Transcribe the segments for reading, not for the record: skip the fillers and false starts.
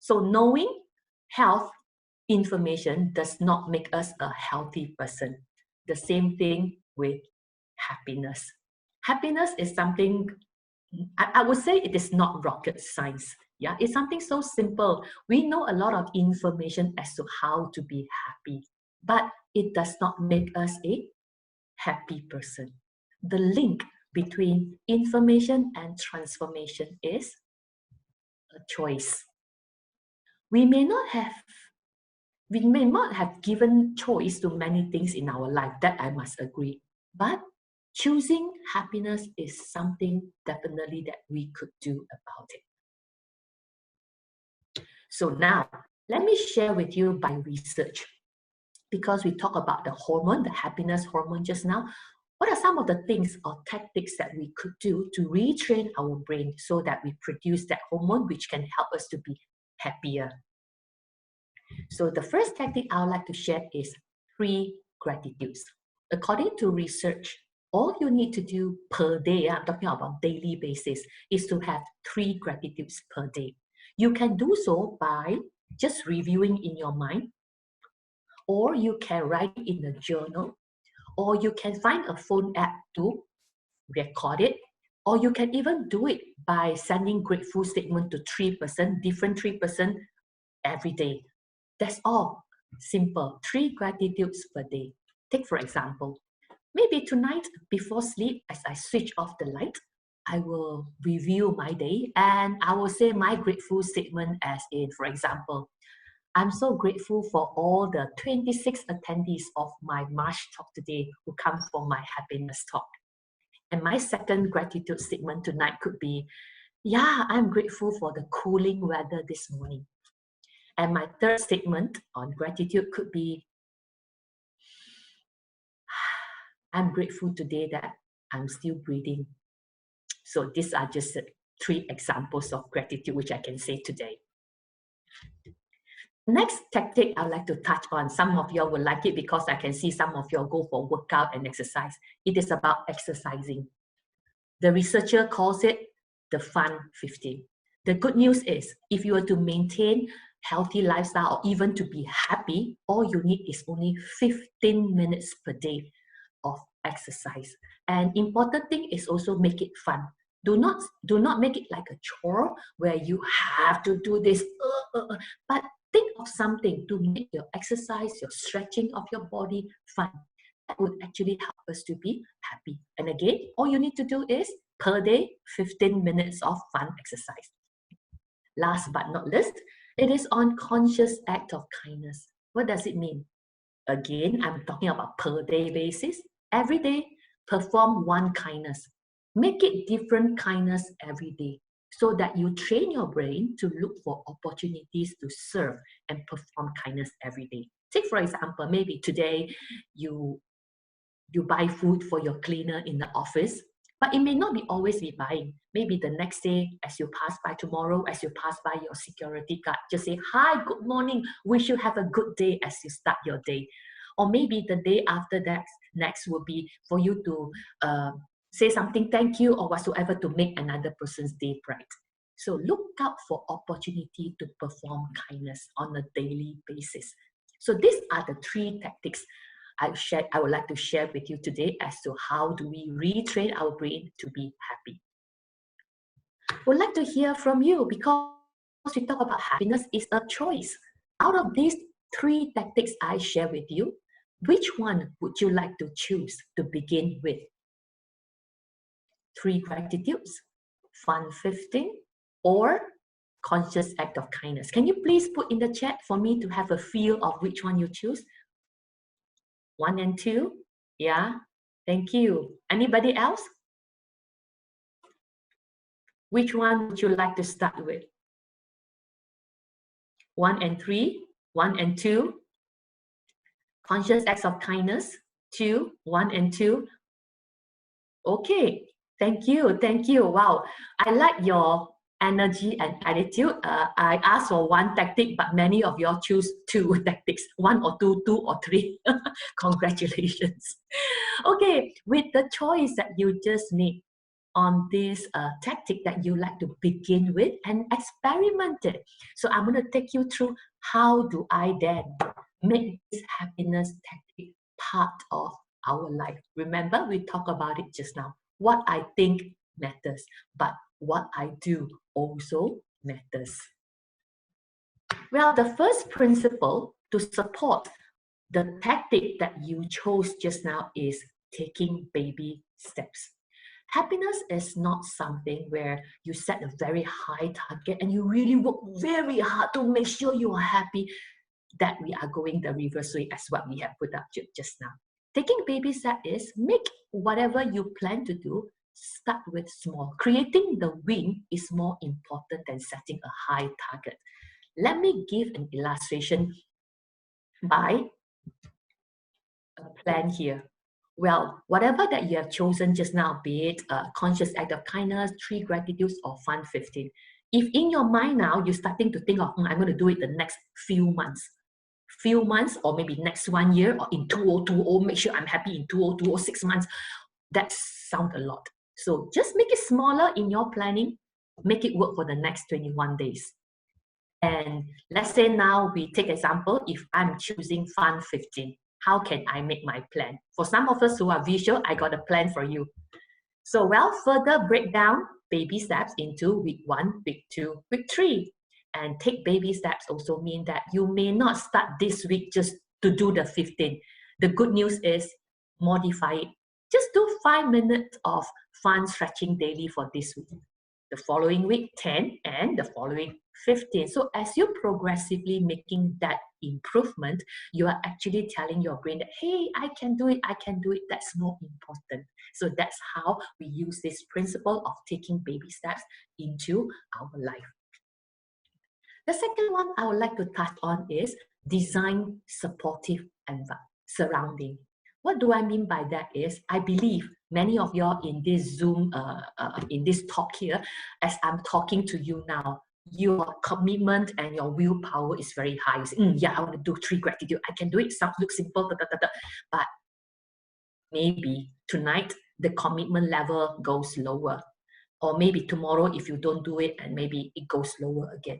So knowing health information does not make us a healthy person. The same thing with happiness. Happiness is something, I would say it is not rocket science. Yeah, it's something so simple. We know a lot of information as to how to be happy, but it does not make us a happy person. The link between information and transformation is a choice. We may not have given choice to many things in our life, that I must agree. But choosing happiness is something definitely that we could do about it. So now, let me share with you by research. Because we talk about the hormone, the happiness hormone just now, what are some of the things or tactics that we could do to retrain our brain so that we produce that hormone which can help us to be happier? So the first tactic I would like to share is 3 gratitudes. According to research, all you need to do per day, I'm talking about daily basis, is to have 3 gratitudes per day. You can do so by just reviewing in your mind, or you can write it in a journal, or you can find a phone app to record it, or you can even do it by sending grateful statement to 3 person, different 3 person every day. That's all. Simple. 3 gratitudes per day. Take for example, maybe tonight before sleep, as I switch off the light, I will review my day and I will say my grateful statement as in, for example, I'm so grateful for all the 26 attendees of my March talk today who come for my happiness talk. And my second gratitude statement tonight could be, yeah, I'm grateful for the cooling weather this morning. And my third statement on gratitude could be, I'm grateful today that I'm still breathing. So these are just 3 examples of gratitude which I can say today. Next tactic I'd like to touch on, some of you will like it because I can see some of you go for workout and exercise. It is about exercising. The researcher calls it the Fun 15. The good news is, if you were to maintain healthy lifestyle or even to be happy, all you need is only 15 minutes per day of exercise. And important thing is also make it fun. Do not make it like a chore where you have to do this, but think of something to make your exercise, your stretching of your body fun. That would actually help us to be happy. And again, all you need to do is per day, 15 minutes of fun exercise. Last but not least, it is on conscious act of kindness. What does it mean? Again, I'm talking about per day basis. Every day, perform 1 kindness. Make it different kindness every day so that you train your brain to look for opportunities to serve and perform kindness every day. Take for example, maybe today you buy food for your cleaner in the office, but it may not be always be buying. Maybe the next day, as you pass by tomorrow, as you pass by your security guard, just say, hi, good morning, wish you have a good day as you start your day. Or maybe the day after that, next will be for you to say something, thank you, or whatsoever to make another person's day bright. So look out for opportunity to perform kindness on a daily basis. So these are the 3 tactics I would like to share with you today as to how do we retrain our brain to be happy. I would like to hear from you because we talk about happiness is a choice. Out of these 3 tactics I share with you, which one would you like to choose to begin with? 3 gratitudes, Fun 15, or conscious act of kindness? Can you please put in the chat for me to have a feel of which one you choose? 1 and 2? Yeah, thank you. Anybody else? Which one would you like to start with? 1 and 3, 1 and 2. Conscious acts of kindness, 2, 1 and 2. Okay, thank you, thank you. Wow, I like your energy and attitude. I asked for 1 tactic, but many of you all choose 2 tactics, 1 or 2, 2 or 3. Congratulations. Okay, with the choice that you just made, on this tactic that you like to begin with and experiment it. So I'm going to take you through how do I then make this happiness tactic part of our life. Remember, we talked about it just now. What I think matters, but what I do also matters. Well, the first principle to support the tactic that you chose just now is taking baby steps. Happiness is not something where you set a very high target and you really work very hard to make sure you are happy, that we are going the reverse way as what we have put up just now. Taking baby steps is make whatever you plan to do, start with small. Creating the win is more important than setting a high target. Let me give an illustration by a plan here. Well, whatever that you have chosen just now, be it a conscious act of kindness, 3 gratitudes, or Fun 15, if in your mind now you're starting to think of, I'm going to do it the next few months, or maybe next 1 year, or in 2020, make sure I'm happy in 2020 or 6 months, that sounds a lot. So just make it smaller in your planning, make it work for the next 21 days. And let's say now we take example, if I'm choosing Fun 15, how can I make my plan? For some of us who are visual, I got a plan for you. So well, further break down baby steps into week 1, week 2, week 3. And take baby steps also mean that you may not start this week just to do the 15. The good news is modify it. Just do 5 minutes of fun stretching daily for this week. The following week, 10, and the following 15. So as you're progressively making that improvement, you are actually telling your brain that, hey, I can do it, that's more important. So that's how we use this principle of taking baby steps into our life. The second one I would like to touch on is design supportive surrounding. What do I mean by that is, I believe many of y'all in this Zoom, in this talk here, as I'm talking to you now, your commitment and your willpower is very high. You say, yeah, I want to do 3 gratitude. I can do it. Sounds looks simple, but maybe tonight the commitment level goes lower, or maybe tomorrow if you don't do it, and maybe it goes lower again.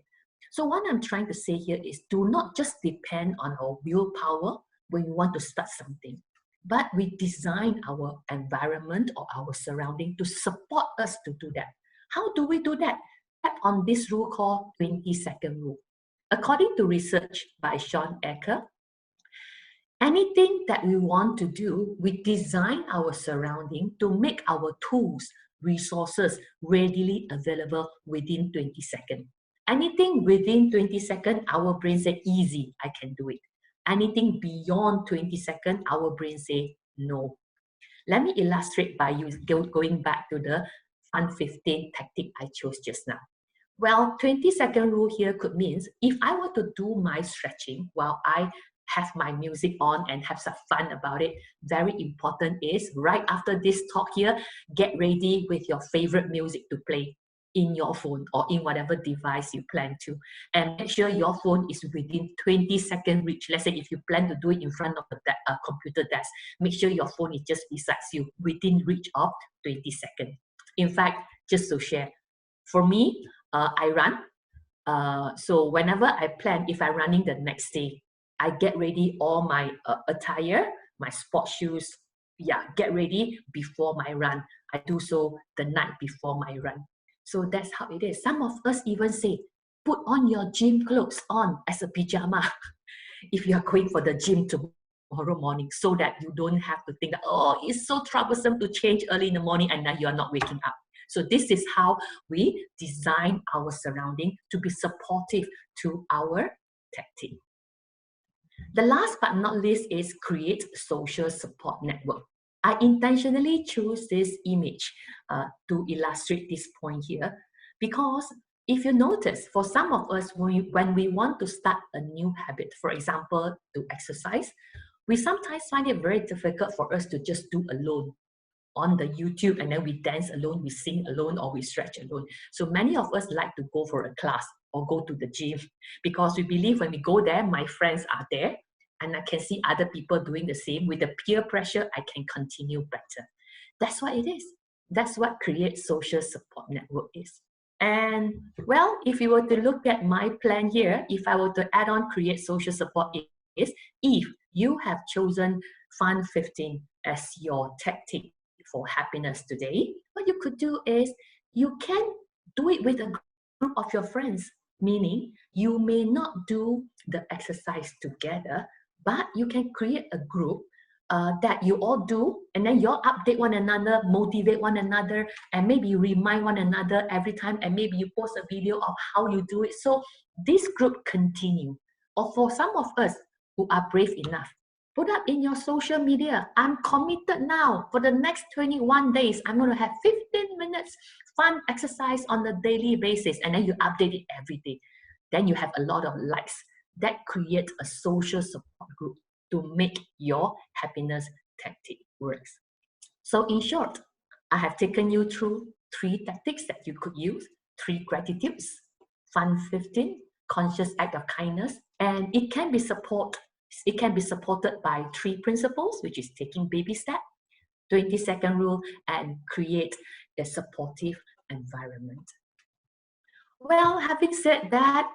So what I'm trying to say here is, do not just depend on our willpower when we want to start something, but we design our environment or our surrounding to support us to do that. How do we do that? Tap on this rule called 20-second rule. According to research by Shawn Achor, anything that we want to do, we design our surrounding to make our tools, resources readily available within 20 seconds. Anything within 20 seconds, our brain say, easy, I can do it. Anything beyond 20 seconds, our brain say, no. Let me illustrate by going back to the Fun 15 tactic I chose just now. Well, 20-second rule here could mean, if I were to do my stretching while I have my music on and have some fun about it, very important is, right after this talk here, get ready with your favorite music to play in your phone or in whatever device you plan to, and make sure your phone is within 20-second reach. Let's say if you plan to do it in front of the computer desk, make sure your phone is just beside you, within reach of 20 seconds. In fact, just to share, for me, I run. So whenever I plan, if I'm running the next day, I get ready all my attire, my sports shoes, get ready before my run. I do so the night before my run. So that's how it is. Some of us even say, put on your gym clothes on as a pyjama if you are going for the gym tomorrow morning, so that you don't have to think that, oh, it's so troublesome to change early in the morning and now you are not waking up. So this is how we design our surrounding to be supportive to our tactic. The last but not least is create social support network. I intentionally choose this image to illustrate this point here, because if you notice, for some of us, when we want to start a new habit, for example, to exercise, we sometimes find it very difficult for us to just do alone on the YouTube, and then we dance alone, we sing alone, or we stretch alone. So many of us like to go for a class or go to the gym, because we believe when we go there, my friends are there, and I can see other people doing the same. With the peer pressure, I can continue better. That's what it is. That's what Create Social Support Network is. And well, if you were to look at my plan here, if I were to add on Create Social Support, is if you have chosen Fund 15 as your tactic for happiness today, what you could do is you can do it with a group of your friends, meaning you may not do the exercise together, but you can create a group that you all do, and then you all update one another, motivate one another, and maybe remind one another every time, and maybe you post a video of how you do it. So this group continue. Or for some of us who are brave enough, put up in your social media, I'm committed now for the next 21 days. I'm going to have 15 minutes fun exercise on a daily basis, and then you update it every day. Then you have a lot of likes. That creates a social support group to make your happiness tactic works. So in short, I have taken you through 3 tactics that you could use, 3 gratitudes, Fund 15, conscious act of kindness, and it can be supported by 3 principles, which is taking baby step, 20-second rule, and create a supportive environment. Well, having said that,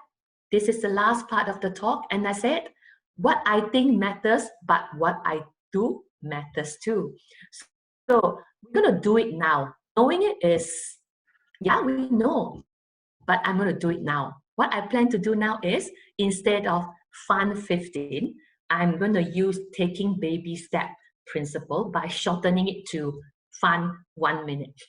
this is the last part of the talk, and I said, what I think matters, but what I do matters too. So we're going to do it now. Knowing it is, yeah, we know, but I'm going to do it now. What I plan to do now is, instead of Fund 15, I'm going to use taking baby step principle by shortening it to Fund 1 minute.